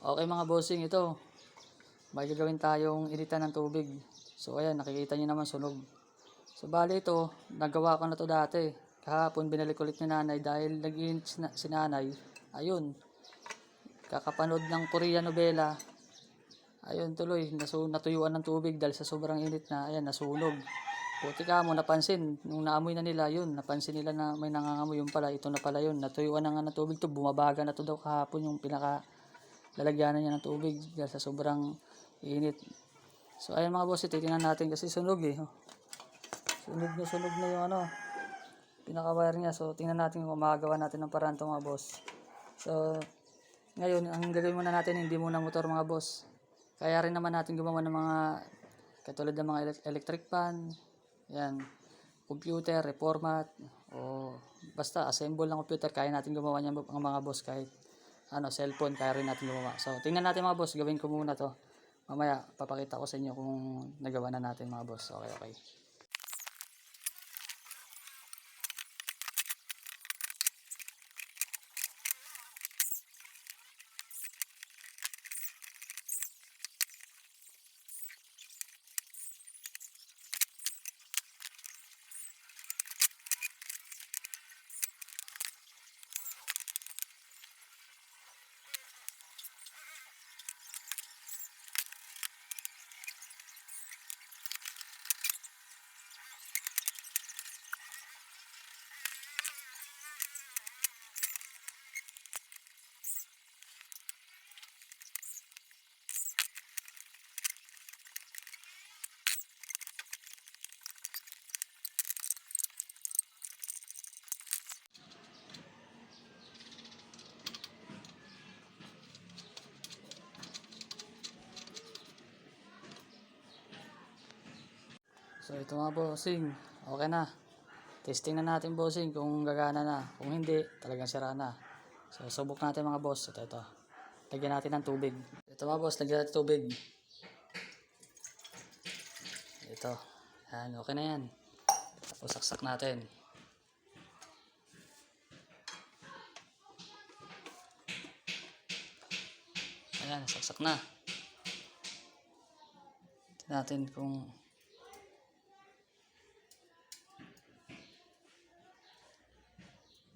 Okay mga bossing, ito. May gagawin tayong initan ng tubig. So ayan, nakikita niyo naman sunog. So bali ito, nagawa ko na to dati. Kahapon binalik ulit ni nanay dahil nag-iinit si nanay. Ayun, kakapanood ng Korean novela. Ayun tuloy, natuyuan ng tubig dahil sa sobrang init na. Ayan, nasunog. Buti ka mo napansin, nung naamoy na nila yun, napansin nila na may nangangamoy yung pala. Ito na pala yun, natuyuan na nga ng tubig to. Bumabaga na to daw kahapon yung lalagyanan niya ng tubig dahil sa sobrang init. So ayun mga boss, titingnan natin kasi sunog eh. Sunog na yung pinaka-wire niya. So tingnan natin kung magagawa natin ng paraan to mga boss. So ngayon, ang gagawin muna natin hindi muna motor mga boss. Kaya rin naman natin gumawa ng mga katulad ng mga electric fan, yan, computer, reformat, o basta assemble ng computer. Kaya natin gumawa niyan mga boss, kahit cellphone, kaya rin natin gumawa. So, tingnan natin mga boss, gawin ko muna to. Mamaya, papakita ko sa inyo kung nagawa na natin mga boss. Okay. So, ito mga bossing, okay na. Testing na natin bossing kung gagana na. Kung hindi, talagang sira na. So, subok natin mga boss. Ito. Lagyan natin ng tubig. Ito mga boss, lagyan natin tubig. Ito. Yan, okay na yan. Tapos saksak natin. Ayan, saksak na. Tingnan natin kung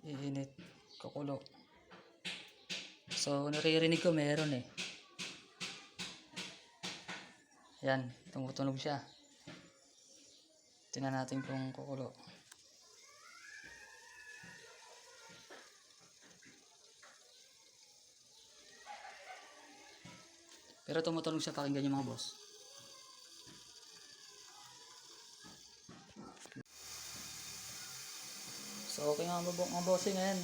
iinit, kukulo. So, naririnig ko meron eh. Ayan, tumutunog siya. Tingnan natin kung kukulo. Pero tumutunog siya, pakinggan niyo mga boss. So okay mga bossing, ngayon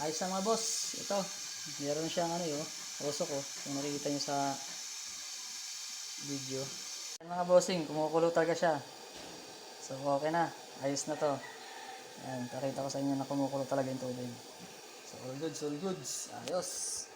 ayos na mga boss. Ito, meron siyang usok kung nakikita nyo sa video. Ayan mga bossing, kumukulo talaga siya. So okay na, ayos na to. Ayan, pakita ko sa inyo na kumukulo talaga yung tubig. So all goods, ayos.